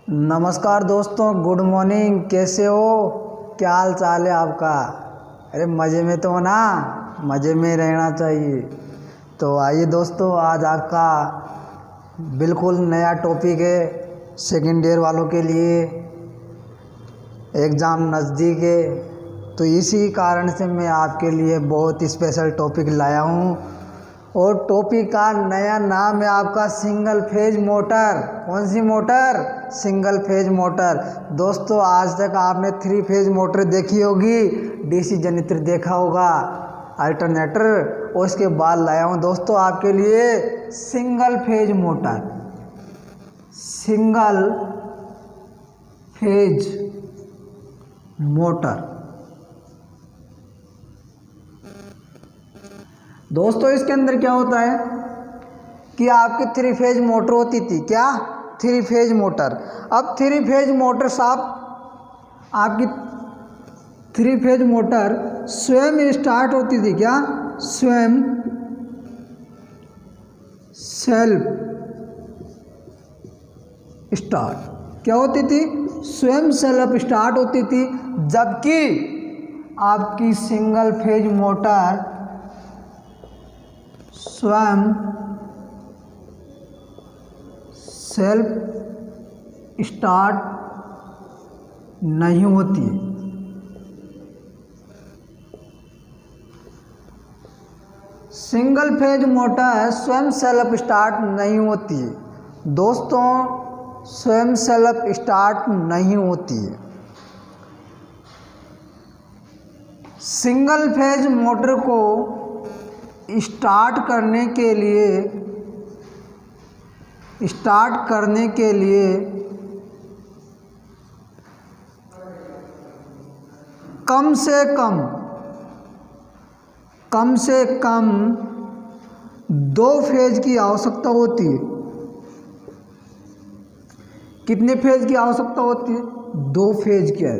नमस्कार दोस्तों, good morning. कैसे हो? क्या हाल चाल है आपका? अरे मज़े में तो हो ना? मज़े में रहना चाहिए। तो आइए दोस्तों, आज आपका बिल्कुल नया टॉपिक है सेकेंड ईयर वालों के लिए। एग्ज़ाम नज़दीक है, तो इसी कारण से मैं आपके लिए बहुत स्पेशल टॉपिक लाया हूँ। और टॉपिक का नया नाम है आपका सिंगल फेज मोटर। कौन सी मोटर? Single phase motor. दोस्तों, आज तक आपने 3 फेज मोटर देखी होगी, डीसी जनरेटर देखा होगा, अल्टरनेटर, और उसके बाद लाया हूँ दोस्तों आपके लिए single phase motor. Single phase motor. दोस्तों, इसके अंदर क्या होता है कि आपकी 3 फेज मोटर होती थी। क्या? 3 फेज मोटर। अब 3 फेज मोटर साहब, आपकी 3 फेज मोटर स्वयं स्टार्ट होती थी। क्या? स्वयं, सेल्फ स्टार्ट। क्या होती थी? स्वयं सेल्फ स्टार्ट होती थी। जबकि आपकी सिंगल फेज मोटर स्वयं सेल्फ स्टार्ट नहीं होती है। सिंगल फेज मोटर स्वयं सेल्फ स्टार्ट नहीं होती है दोस्तों, स्वयं सेल्फ स्टार्ट नहीं होती है। सिंगल फेज मोटर को स्टार्ट करने के लिए कम से कम 2 फेज की आवश्यकता होती है। कितने फेज की आवश्यकता होती है? 2 फेज की है।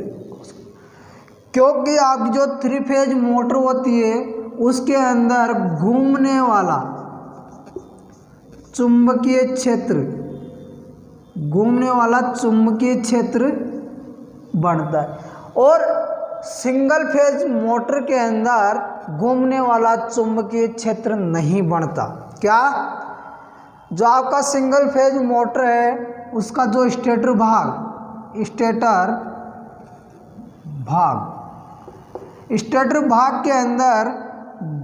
क्योंकि आपकी जो 3 फेज मोटर होती है उसके अंदर घूमने वाला चुंबकीय क्षेत्र बनता है। और सिंगल फेज मोटर के अंदर घूमने वाला चुंबकीय क्षेत्र नहीं बनता। क्या? जो आपका सिंगल फेज मोटर है उसका जो स्टेटर भाग के अंदर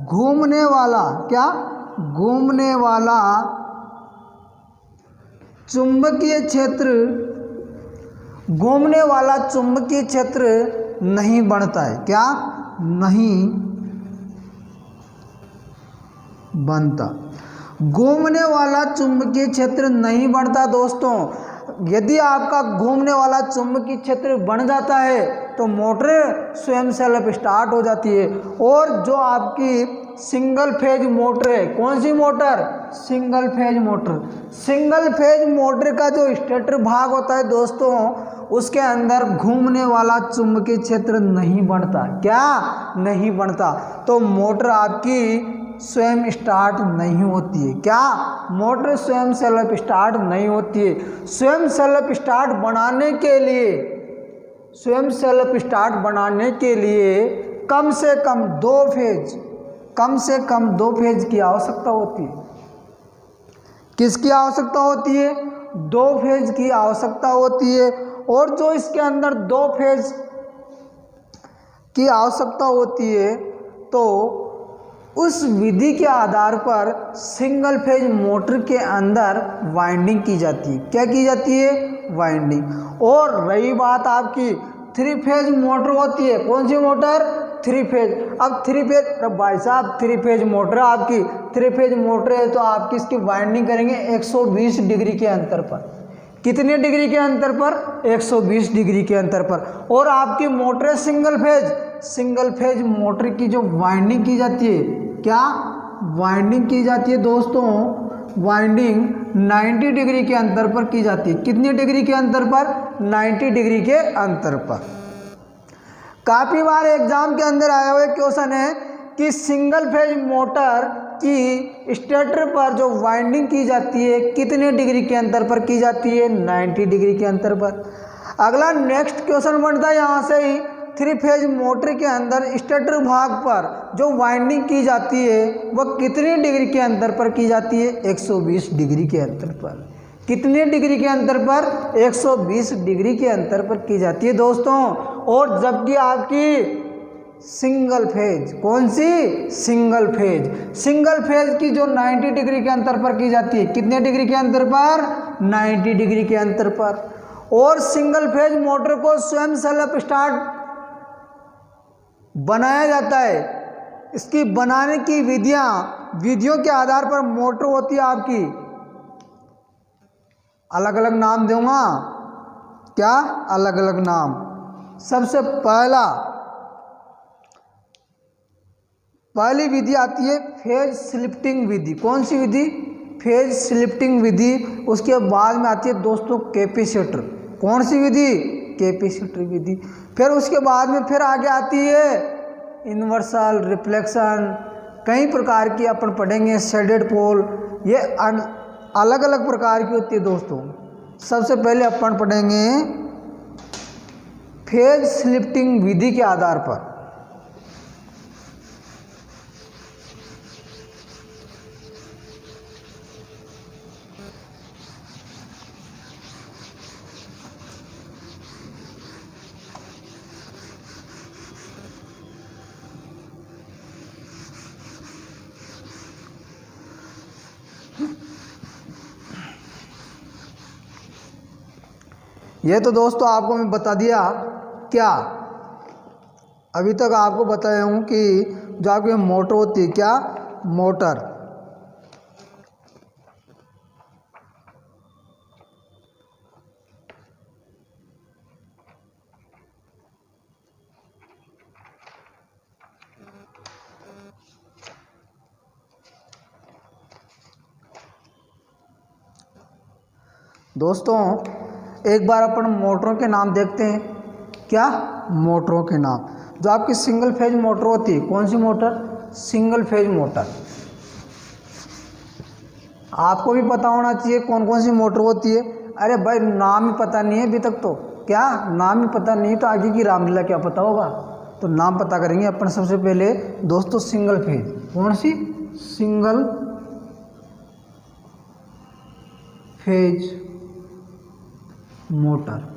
घूमने वाला चुंबकीय क्षेत्र नहीं बनता है। क्या? नहीं बनता। घूमने वाला चुंबकीय क्षेत्र नहीं बनता दोस्तों। यदि आपका घूमने वाला चुंबकीय क्षेत्र बन जाता है तो मोटर स्वयं सेल्फ स्टार्ट हो जाती है। और जो आपकी सिंगल फेज मोटर है, कौन सी मोटर? सिंगल फेज मोटर का जो स्टेटर भाग होता है दोस्तों, उसके अंदर घूमने वाला चुंबकीय क्षेत्र नहीं बनता। क्या? नहीं बनता। तो मोटर आपकी स्वयं स्टार्ट नहीं होती है। क्या? मोटर स्वयं सेल्फ स्टार्ट नहीं होती है। स्वयं सेल्फ स्टार्ट बनाने के लिए कम से कम 2 फेज की आवश्यकता होती है। किसकी आवश्यकता होती है? 2 फेज की आवश्यकता होती है। और जो इसके अंदर 2 फेज की आवश्यकता होती है तो उस विधि के आधार पर सिंगल फेज मोटर के अंदर वाइंडिंग की जाती है। क्या की जाती है? वाइंडिंग। और रही बात आपकी 3 फेज मोटर होती है, कौन सी मोटर? 3 फेज। अब 3 फेज, भाई साहब 3 फेज मोटर आपकी 3 फेज मोटर है तो आपकी इसकी वाइंडिंग करेंगे 120 डिग्री के अंतर पर। कितने डिग्री के अंतर पर? 120 डिग्री के अंतर पर। और आपकी मोटर सिंगल फेज मोटर की जो वाइंडिंग की जाती है, क्या वाइंडिंग की जाती है दोस्तों? वाइंडिंग 90 डिग्री के अंतर पर की जाती है। कितनी डिग्री के अंतर पर? 90 डिग्री के अंतर पर। काफ़ी बार एग्जाम के अंदर आया हुआ क्वेश्चन है कि सिंगल फेज मोटर कि स्टेटर पर जो वाइंडिंग की जाती है कितने डिग्री के अंतर पर की जाती है, 90 डिग्री के अंतर पर। अगला नेक्स्ट क्वेश्चन बनता है यहाँ से ही, 3 फेज मोटर के अंदर स्टेटर भाग पर जो वाइंडिंग की जाती है वह कितने डिग्री के अंतर पर की जाती है, 120 डिग्री के अंतर पर। कितने डिग्री के अंतर पर, 120 डिग्री के अंतर पर की जाती है दोस्तों। और जबकि आपकी सिंगल फेज, कौन सी, सिंगल फेज की जो 90 डिग्री के अंतर पर की जाती है, कितने डिग्री के अंतर पर, 90 डिग्री के अंतर पर। और सिंगल फेज मोटर को स्वयं सेल्फ स्टार्ट बनाया जाता है। इसकी बनाने की विधियों के आधार पर मोटर होती है आपकी, अलग अलग नाम दूंगा, क्या, अलग अलग नाम। सबसे पहली विधि आती है फेज शिफ्टिंग विधि। कौन सी विधि, फेज शिफ्टिंग विधि। उसके बाद में आती है दोस्तों कैपेसिटर। कौन सी विधि, कैपेसिटर विधि। फिर उसके बाद में फिर आगे आती है इन्वर्सल, रिफ्लेक्शन, कई प्रकार की अपन पढ़ेंगे, शेडेड पोल, ये अलग अलग प्रकार की होती है दोस्तों। सबसे पहले अपन पढ़ेंगे फेज शिफ्टिंग विधि के आधार पर। ये तो दोस्तों आपको मैं बता दिया, क्या अभी तक आपको बताया हूँ कि जो आपकी मोटर होती है, क्या, मोटर। दोस्तों एक बार अपन मोटरों के नाम देखते हैं, क्या, मोटरों के नाम। जो आपकी सिंगल फेज मोटर होती है, कौन सी मोटर, सिंगल फेज मोटर। आपको भी पता होना चाहिए कौन कौन सी मोटर होती है। अरे भाई नाम ही पता नहीं है अभी तक तो, क्या, नाम ही पता नहीं तो आगे की रामलीला क्या पता होगा। तो नाम पता करेंगे अपन सबसे पहले दोस्तों। सिंगल फेज, कौन सी, single phase motor.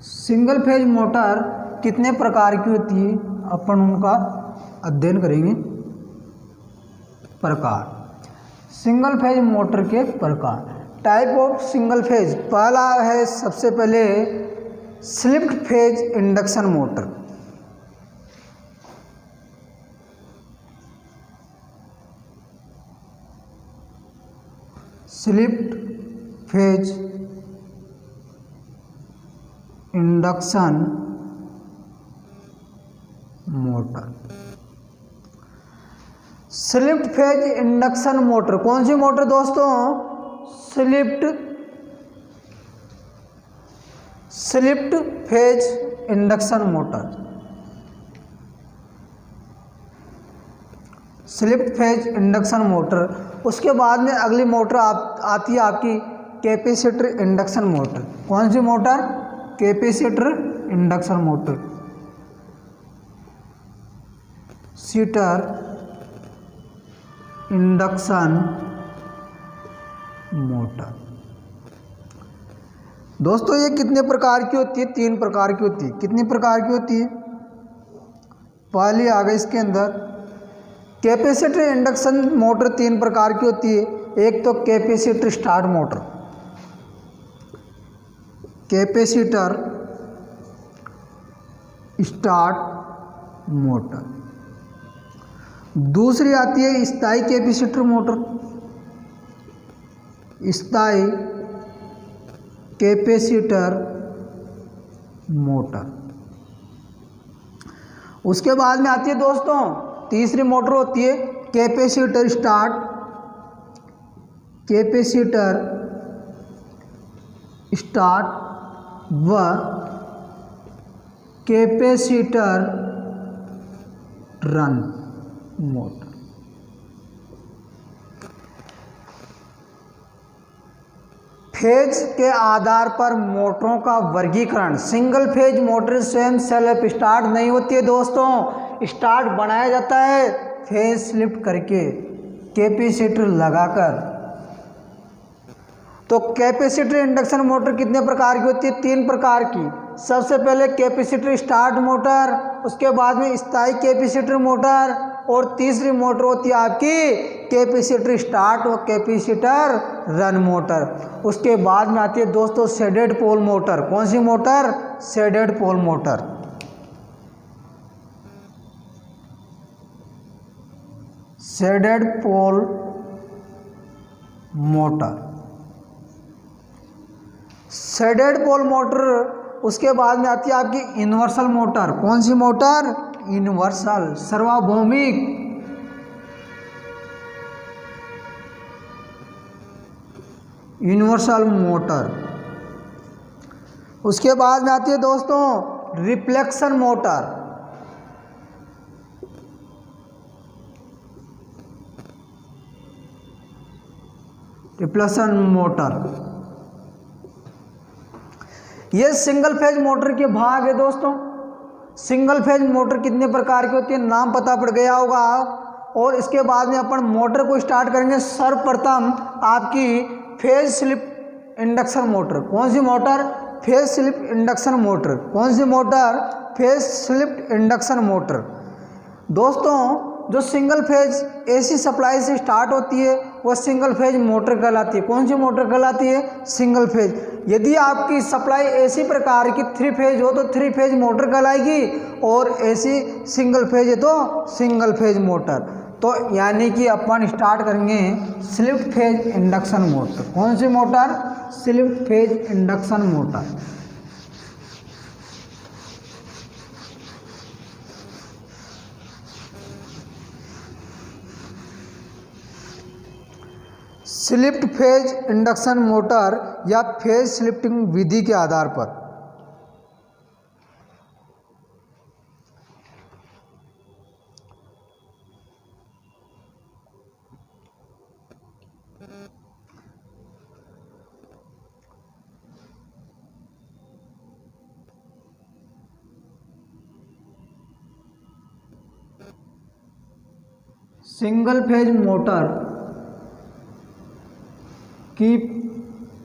Single phase motor कितने प्रकार की होती है, अपन उनका अध्ययन करेंगे। प्रकार, सिंगल फेज मोटर के प्रकार, टाइप ऑफ सिंगल फेज। पहला है सबसे पहले slipped phase induction motor. Slipped phase induction motor. Slipped phase induction motor, कौन सी मोटर दोस्तों, slipped phase induction motor. Slipped phase induction motor. उसके बाद में अगली मोटर आती है आपकी कैपेसिटर इंडक्शन मोटर। कौन सी मोटर, कैपेसिटर इंडक्शन मोटर। सीटर इंडक्शन मोटर। दोस्तों ये कितने प्रकार की होती है, 3 प्रकार की होती है। कितनी प्रकार की होती है, पहली आ गई इसके अंदर कैपेसिटर इंडक्शन मोटर 3 प्रकार की होती है। एक तो capacitor start motor, capacitor start motor. दूसरी आती है स्थायी कैपेसिटर मोटर, स्थायी कैपेसिटर मोटर। उसके बाद में आती है दोस्तों तीसरी मोटर होती है कैपेसिटर स्टार्ट, कैपेसिटर स्टार्ट व कैपेसिटर रन। मोटर। फेज के आधार पर मोटरों का वर्गीकरण। सिंगल फेज मोटर स्वयं सेल्फ स्टार्ट नहीं होती है दोस्तों, स्टार्ट बनाया जाता है फेज शिफ्ट करके, कैपेसिटर लगाकर। तो कैपेसिटर इंडक्शन मोटर कितने प्रकार की होती है? 3 प्रकार की। सबसे पहले कैपेसिटर स्टार्ट मोटर, उसके बाद में स्थायी कैपेसिटर मोटर, और तीसरी मोटर होती है आपकी कैपेसिटर स्टार्ट और कैपेसिटर रन मोटर। उसके बाद में आती है दोस्तों शेडेड पोल मोटर। कौन सी motor? Shaded pole motor. Shaded pole motor. Shaded pole motor. उसके बाद में आती है आपकी यूनिवर्सल मोटर। कौन सी मोटर? यूनिवर्सल, सार्वभौमिक। Universal motor. उसके बाद में आती है दोस्तों रिफ्लेक्शन मोटर। Reflection motor. ये सिंगल फेज मोटर के भाग है दोस्तों। सिंगल फेज मोटर कितने प्रकार की होती है नाम पता पड़ गया होगा। और इसके बाद में अपन मोटर को स्टार्ट करेंगे। सर्वप्रथम आपकी फेज स्लिप इंडक्शन मोटर। कौन सी motor? Phase slip induction motor. कौन सी motor? Phase slip induction motor. दोस्तों जो सिंगल फेज एसी सप्लाई से स्टार्ट होती है वह सिंगल फेज मोटर कहलाती है। कौन सी मोटर कहलाती है? Single phase. यदि आपकी सप्लाई एसी प्रकार की 3 फेज हो तो 3 फेज मोटर कहलाएगी, और एसी सिंगल फेज है तो सिंगल फेज मोटर। तो यानी कि अपन स्टार्ट करेंगे स्लिप फेज इंडक्शन मोटर। कौन सी motor? Slip phase induction motor. Slipped phase induction motor या फेज शिफ्टिंग विधि के आधार पर। सिंगल फेज मोटर की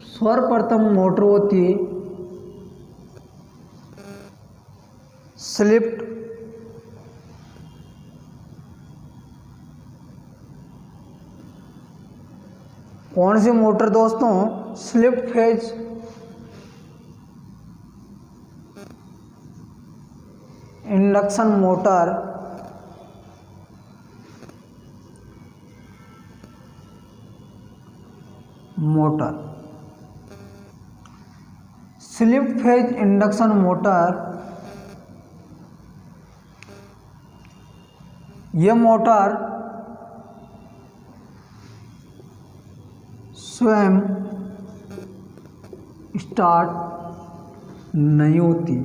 सर्वप्रथम मोटर होती है स्लिप्ड कौन सी मोटर दोस्तों? Slipped phase induction motor. Slipped phase induction motor, यह मोटर स्वयं स्टार्ट नहीं होती।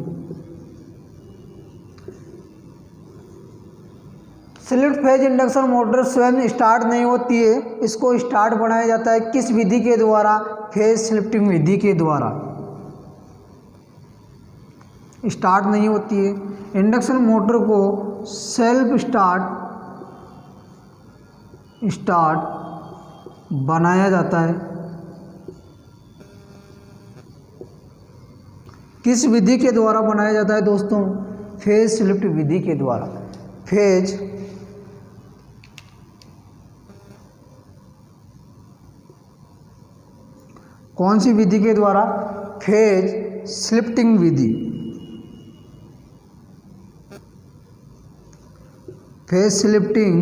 स्लिप्ड फेज इंडक्शन मोटर स्वयं स्टार्ट नहीं होती है। इसको स्टार्ट बनाया जाता है किस विधि के द्वारा? फेज शिफ्टिंग विधि के द्वारा। स्टार्ट नहीं होती है। इंडक्शन मोटर को सेल्फ स्टार्ट बनाया जाता है किस विधि के द्वारा बनाया जाता है दोस्तों? फेज शिफ्ट विधि के द्वारा। फेज कौन सी विधि के द्वारा? फेज शिफ्टिंग विधि। फेज शिफ्टिंग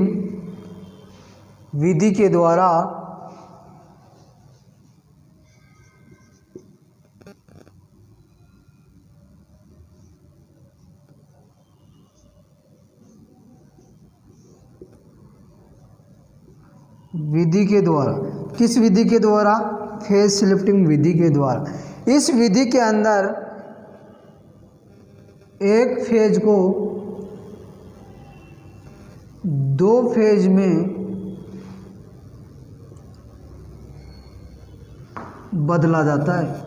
विधि के द्वारा किस विधि के द्वारा? फेज शिफ्टिंग विधि के द्वारा। इस विधि के अंदर एक फेज को दो फेज में बदला जाता है।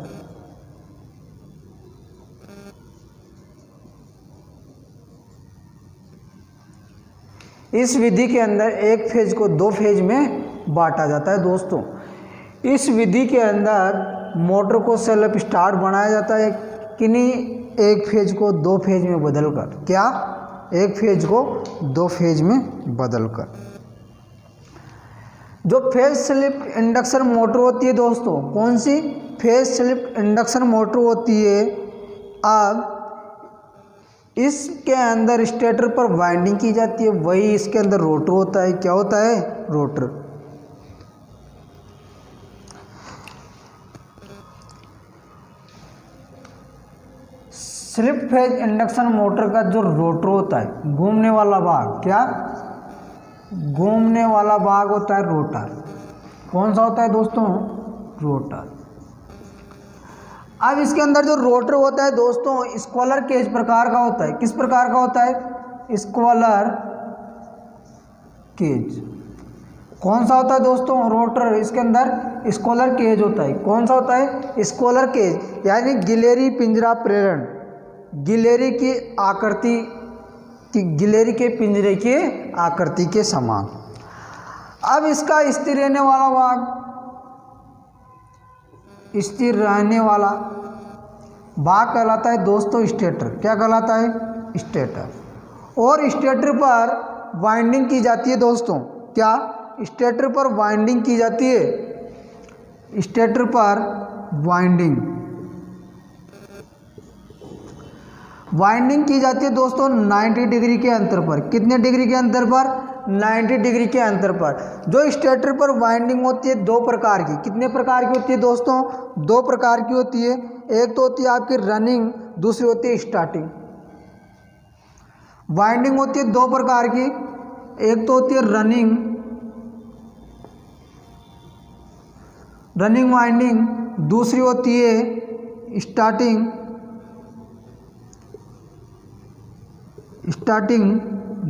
इस विधि के अंदर एक फेज को दो फेज में बांटा जाता है दोस्तों। इस विधि के अंदर मोटर को सेल्फ स्टार्ट बनाया जाता है किन्हीं एक फेज को दो फेज में बदलकर। क्या? एक फेज को दो फेज में बदलकर। जो फेज स्लिप इंडक्शन मोटर होती है दोस्तों, कौन सी? फेज स्लिप इंडक्शन मोटर होती है। अब इसके अंदर स्टेटर पर वाइंडिंग की जाती है, वही इसके अंदर रोटर होता है। क्या होता है? Rotor. Slip phase induction motor का जो रोटर होता है, घूमने वाला भाग, क्या? घूमने वाला भाग होता है रोटर। कौन सा होता है दोस्तों? रोटर। अब इसके अंदर जो रोटर होता है दोस्तों, स्क्वालर केज प्रकार का होता है। किस प्रकार का होता है? स्क्वालर केज। कौन सा होता है दोस्तों? रोटर। इसके अंदर स्क्वालर केज होता है। कौन सा होता है? स्क्वालर केज, यानी गिलेरी पिंजरा प्रेरण। गिलेरी की आकृति, गिलेरी के पिंजरे के आकृति के समान। अब इसका स्थिर रहने वाला भाग, स्थिर रहने वाला भाग कहलाता है दोस्तों स्टेटर। क्या कहलाता है? स्टेटर। और स्टेटर पर वाइंडिंग की जाती है दोस्तों। क्या? स्टेटर पर वाइंडिंग की जाती है। स्टेटर पर वाइंडिंग की जाती है दोस्तों 90 डिग्री के अंतर पर। कितने डिग्री के अंतर पर? 90 डिग्री के अंतर पर। जो स्टेटर पर वाइंडिंग होती है दो प्रकार की। कितने प्रकार की होती है दोस्तों? दो प्रकार की होती है। एक तो होती है आपकी रनिंग, दूसरी होती है स्टार्टिंग। वाइंडिंग होती है दो प्रकार की। एक तो होती है रनिंग वाइंडिंग, दूसरी होती है स्टार्टिंग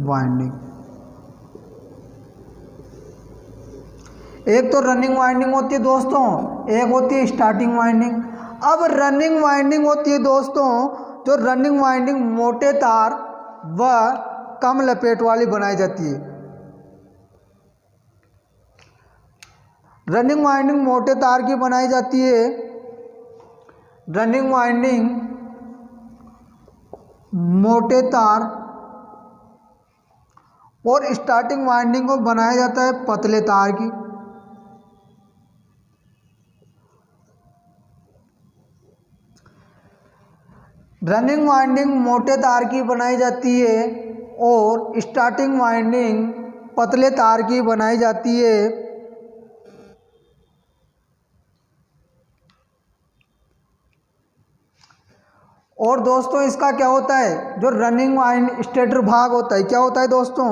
वाइंडिंग। एक तो रनिंग वाइंडिंग होती है दोस्तों, एक होती है स्टार्टिंग वाइंडिंग। अब रनिंग वाइंडिंग होती है दोस्तों, जो रनिंग वाइंडिंग मोटे तार व कम लपेट वाली बनाई जाती है। रनिंग वाइंडिंग मोटे तार की बनाई जाती है। रनिंग वाइंडिंग मोटे तार और स्टार्टिंग वाइंडिंग को बनाया जाता है पतले तार की। रनिंग वाइंडिंग मोटे तार की बनाई जाती है और स्टार्टिंग वाइंडिंग पतले तार की बनाई जाती है। और दोस्तों इसका क्या होता है? जो रनिंग वाइंड स्टेटर भाग होता है, क्या होता है दोस्तों?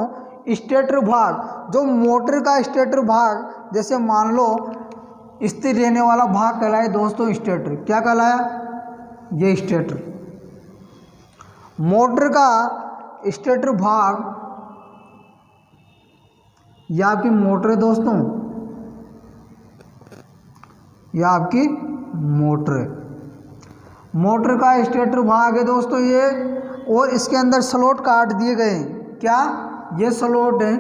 स्टेटर भाग। जो मोटर का स्टेटर भाग, जैसे मान लो स्थिर रहने वाला भाग कहलाए दोस्तों स्टेटर। क्या कहलाया? ये स्टेटर। मोटर का स्टेटर भाग, यह आपकी मोटर है दोस्तों, यह आपकी मोटर है। मोटर का स्टेटर भाग है दोस्तों ये, और इसके अंदर स्लॉट काट दिए गए हैं। क्या? ये स्लॉट है।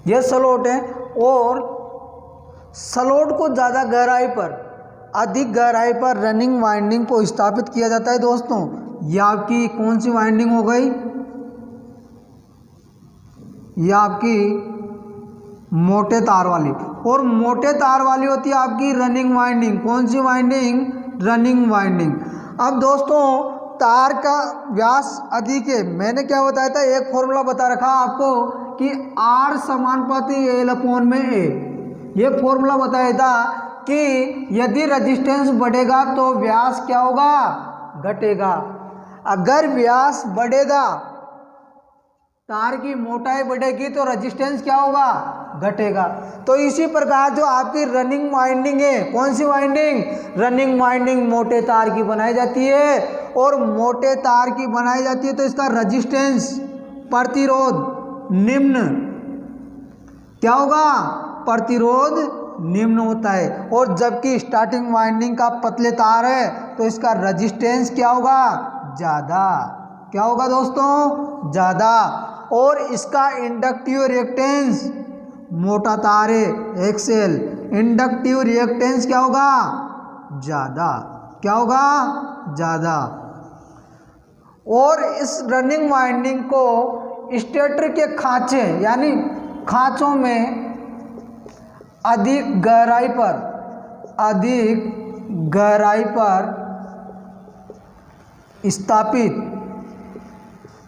ये स्लॉट है, और स्लॉट को ज़्यादा गहराई पर, अधिक गहराई पर रनिंग वाइंडिंग को स्थापित किया जाता है दोस्तों। यह आपकी कौन सी वाइंडिंग हो गई? यह आपकी मोटे तार वाली। और मोटे तार वाली होती है आपकी रनिंग वाइंडिंग। कौन सी वाइंडिंग? Running winding. अब दोस्तों तार का व्यास अधिक है। मैंने क्या बताया था? एक फॉर्मूला बता रखा आपको कि R समानुपाती L/A। ये फॉर्मूला बताया था कि यदि रेजिस्टेंस बढ़ेगा तो व्यास क्या होगा? घटेगा। अगर व्यास बढ़ेगा तार की मोटाई बढ़ेगी तो रेजिस्टेंस क्या होगा, घटेगा। तो इसी प्रकार जो आपकी रनिंग वाइंडिंग है, कौन सी वाइंडिंग, रनिंग वाइंडिंग मोटे तार की बनाई जाती है, और मोटे तार की बनाई जाती है तो इसका रेजिस्टेंस, प्रतिरोध निम्न क्या होगा, प्रतिरोध निम्न होता है। और जबकि स्टार्टिंग वाइंडिंग का पतले तार है तो इसका रेजिस्टेंस क्या होगा, ज़्यादा। क्या होगा दोस्तों, ज़्यादा। और इसका इंडक्टिव रिएक्टेंस, मोटा तार है एक्सेल, इंडक्टिव रिएक्टेंस क्या होगा, ज़्यादा। क्या होगा, ज़्यादा। और इस रनिंग वाइंडिंग को स्टेटर के खांचे यानी खांचों में अधिक गहराई पर स्थापित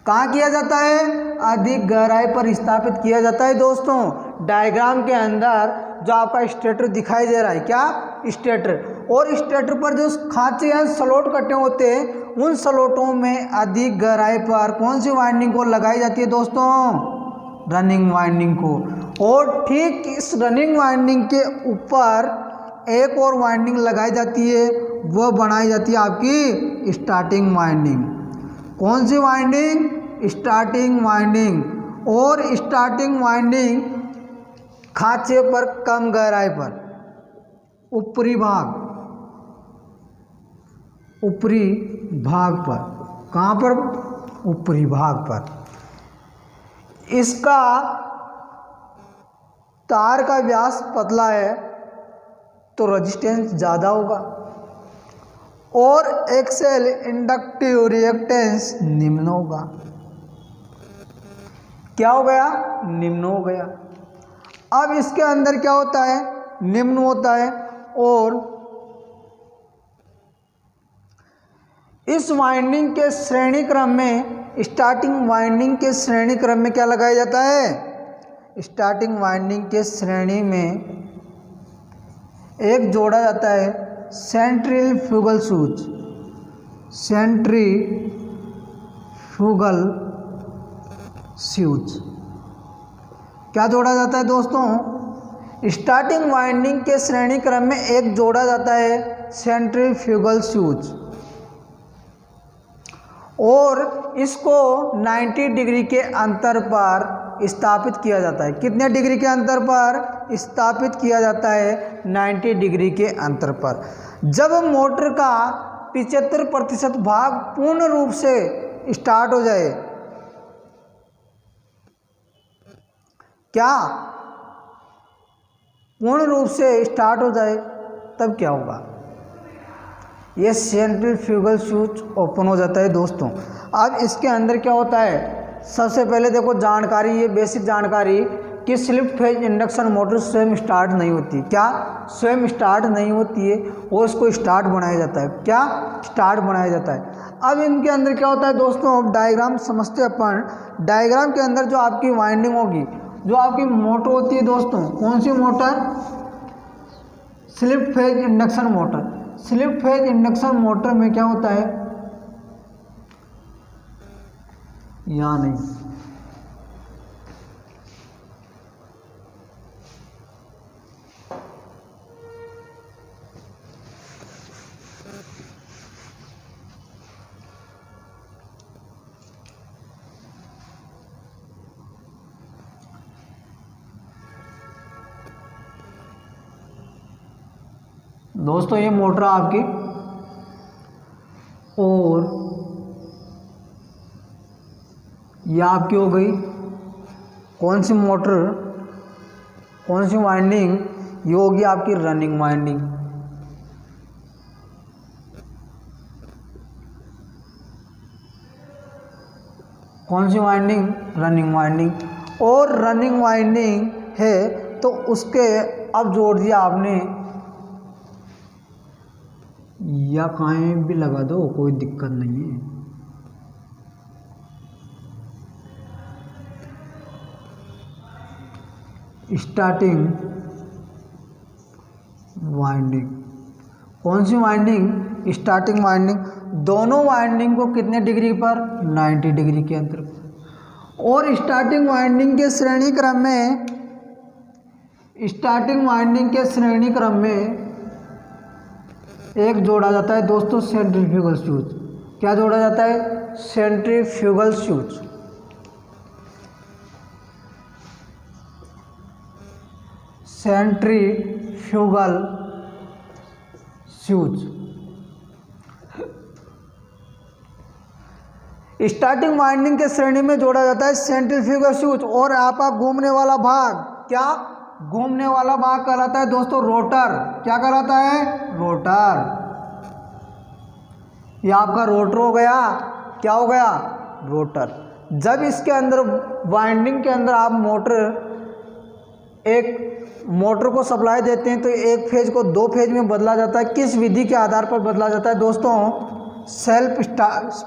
कहाँ किया जाता है, अधिक गहराई पर स्थापित किया जाता है। दोस्तों डायग्राम के अंदर जो आपका स्टेटर दिखाई दे रहा है, क्या, स्टेटर, और स्टेटर पर जो खांचे या स्लॉट कटे होते हैं, उन स्लॉटों में अधिक गहराई पर कौन सी वाइंडिंग को लगाई जाती है दोस्तों, रनिंग वाइंडिंग को। और ठीक इस रनिंग वाइंडिंग के ऊपर एक और वाइंडिंग लगाई जाती है, वो बनाई जाती है आपकी स्टार्टिंग वाइंडिंग। कौन सी वाइंडिंग, स्टार्टिंग वाइंडिंग। और स्टार्टिंग वाइंडिंग खांचे पर कम गहराई पर, ऊपरी भाग पर, कहाँ पर, ऊपरी भाग पर। इसका तार का व्यास पतला है तो रेजिस्टेंस ज़्यादा होगा, और एक्सेल इंडक्टिव रिएक्टेंस निम्न होगा। क्या हो गया, निम्न हो गया। अब इसके अंदर क्या होता है, निम्न होता है। और इस वाइंडिंग के श्रेणी क्रम में, स्टार्टिंग वाइंडिंग के श्रेणी क्रम में क्या लगाया जाता है, स्टार्टिंग वाइंडिंग के श्रेणी में एक जोड़ा जाता है सेंट्रीफ्यूगल स्विच, सेंट्रीफ्यूगल स्विच। क्या जोड़ा जाता है दोस्तों, स्टार्टिंग वाइंडिंग के श्रेणी क्रम में एक जोड़ा जाता है सेंट्रीफ्यूगल स्विच, और इसको 90 डिग्री के अंतर पर स्थापित किया जाता है। कितने डिग्री के अंतर पर स्थापित किया जाता है, 90 डिग्री के अंतर पर। जब मोटर का 75% भाग पूर्ण रूप से स्टार्ट हो जाए, क्या, पूर्ण रूप से स्टार्ट हो जाए, तब क्या होगा, ये सेंट्रीफ्यूगल स्विच ओपन हो जाता है दोस्तों। अब इसके अंदर क्या होता है, सबसे पहले देखो जानकारी, ये बेसिक जानकारी कि स्लिप फेज इंडक्शन मोटर स्वयं स्टार्ट नहीं होती। क्या, स्वयं स्टार्ट नहीं होती है, वो इसको स्टार्ट बनाया जाता है। क्या, स्टार्ट बनाया जाता है। अब इनके अंदर क्या होता है दोस्तों, अब डायग्राम समझते अपन। डायग्राम के अंदर जो आपकी वाइंडिंग होगी, जो आपकी मोटर होती है दोस्तों, कौन सी motor, slip phase induction motor. Slip phase induction motor में क्या होता है, यहाँ नहीं, दोस्तों ये मोटर आपकी, और ये आपकी हो गई कौन सी मोटर, कौन सी वाइंडिंग, ये होगी आपकी रनिंग वाइंडिंग। कौन सी वाइंडिंग, रनिंग वाइंडिंग। और रनिंग वाइंडिंग है तो उसके अब जोड़ दिया आपने, या कहीं भी लगा दो, कोई दिक्कत नहीं है। स्टार्टिंग वाइंडिंग, कौन सी वाइंडिंग, स्टार्टिंग वाइंडिंग। दोनों वाइंडिंग को कितने डिग्री पर, 90 डिग्री के अंतर पर। और स्टार्टिंग वाइंडिंग के श्रेणी क्रम में एक जोड़ा जाता है दोस्तों सेंट्रीफ्यूगल स्विच। क्या जोड़ा जाता है? Centrifugal switch. Centrifugal switch. Starting winding के श्रेणी में जोड़ा जाता है सेंट्रीफ्यूगल स्विच। और आपका घूमने वाला भाग, क्या घूमने वाला भाग कहलाता है दोस्तों रोटर। क्या कहलाता है? रोटर। ये आपका रोटर हो गया। क्या हो गया? रोटर। जब इसके अंदर वाइंडिंग के अंदर आप मोटर को सप्लाई देते हैं तो एक फेज को दो फेज में बदला जाता है। किस विधि के आधार पर बदला जाता है दोस्तों?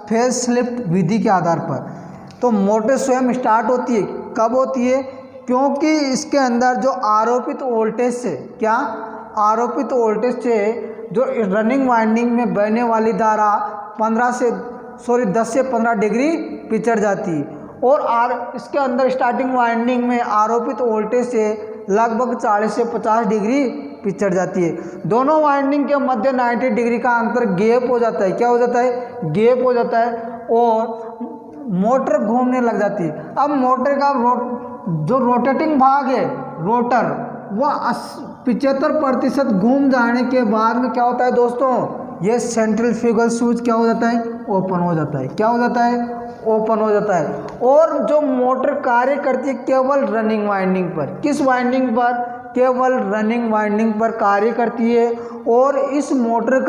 फेज स्लिप विधि के आधार पर। तो मोटर स्वयं स्टार्ट होती है। कब होती है? क्योंकि इसके अंदर जो आरोपित वोल्टेज से, क्या आरोपित वोल्टेज से जो रनिंग वाइंडिंग में बहने वाली धारा 10 से 15 डिग्री पिछड़ जाती है। और इसके अंदर स्टार्टिंग वाइंडिंग में आरोपित वोल्टेज से लगभग 40 से 50 डिग्री पिछड़ जाती है। दोनों वाइंडिंग के मध्य 90 डिग्री का अंतर गैप हो जाता है। क्या हो जाता है? गैप हो जाता है और मोटर घूमने लग जाती है। अब मोटर का जो रोटेटिंग भाग है रोटर, वह 75% घूम जाने के बाद में क्या होता है दोस्तों? ये सेंट्रीफ्यूगल स्विच क्या हो जाता है? ओपन हो जाता है। क्या हो जाता है? ओपन हो जाता है। और जो मोटर कार्य करती है केवल रनिंग वाइंडिंग पर। किस वाइंडिंग पर? केवल रनिंग वाइंडिंग पर कार्य करती है। और इस मोटर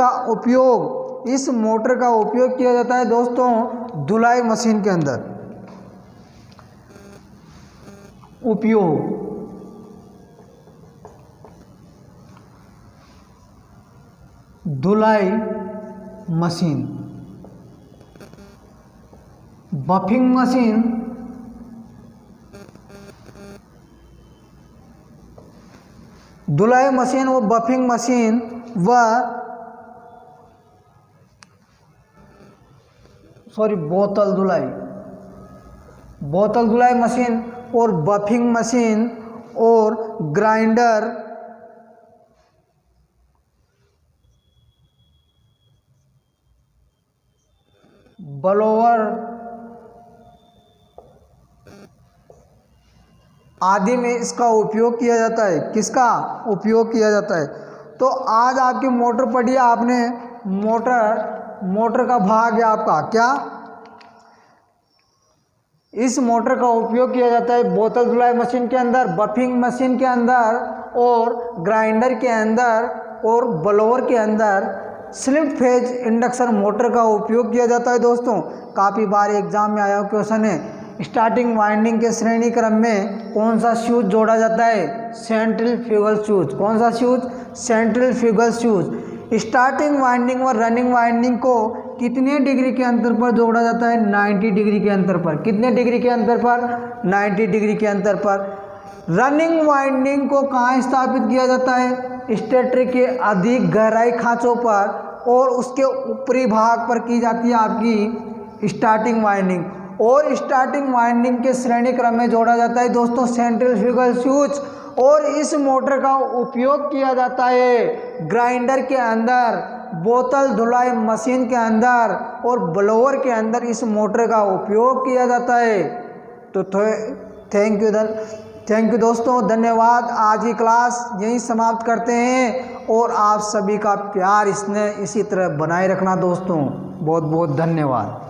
का उपयोग किया जाता है दोस्तों धुलाई मशीन के अंदर। धुलाई मशीन, बफिंग मशीन, धुलाई मशीन व बफिंग मशीन बोतल धुलाई मशीन और बफिंग मशीन और ग्राइंडर, ब्लोअर आदि में इसका उपयोग किया जाता है। किसका उपयोग किया जाता है? तो आज आपकी मोटर पड़ी है, आपने मोटर का भाग है आपका। क्या इस मोटर का उपयोग किया जाता है बोतल धुलाई मशीन के अंदर, बफिंग मशीन के अंदर और ग्राइंडर के अंदर और ब्लोअर के अंदर स्लिप फेज इंडक्शन मोटर का उपयोग किया जाता है दोस्तों। काफ़ी बार एग्जाम में आया क्वेश्चन है, स्टार्टिंग वाइंडिंग के श्रेणी क्रम में कौन सा स्विच जोड़ा जाता है? Centrifugal switch. कौन सा switch? Centrifugal switch. Starting winding और रनिंग वाइंडिंग को कितने डिग्री के अंतर पर जोड़ा जाता है? 90 डिग्री के अंतर पर। कितने डिग्री के अंतर पर? 90 डिग्री के अंतर पर। रनिंग वाइंडिंग को कहाँ स्थापित किया जाता है? स्टेटर के अधिक गहराई खांचों पर और उसके ऊपरी भाग पर की जाती है आपकी स्टार्टिंग वाइंडिंग। और स्टार्टिंग वाइंडिंग के श्रेणी क्रम में जोड़ा जाता है दोस्तों सेंट्रीफ्यूगल स्विच। और इस मोटर का उपयोग किया जाता है ग्राइंडर के अंदर, बोतल धुलाई मशीन के अंदर और ब्लोअर के अंदर इस मोटर का उपयोग किया जाता है। तो थैंक यू दोस्तों, धन्यवाद। आज की क्लास यहीं समाप्त करते हैं और आप सभी का प्यार इसी तरह बनाए रखना दोस्तों। बहुत बहुत धन्यवाद।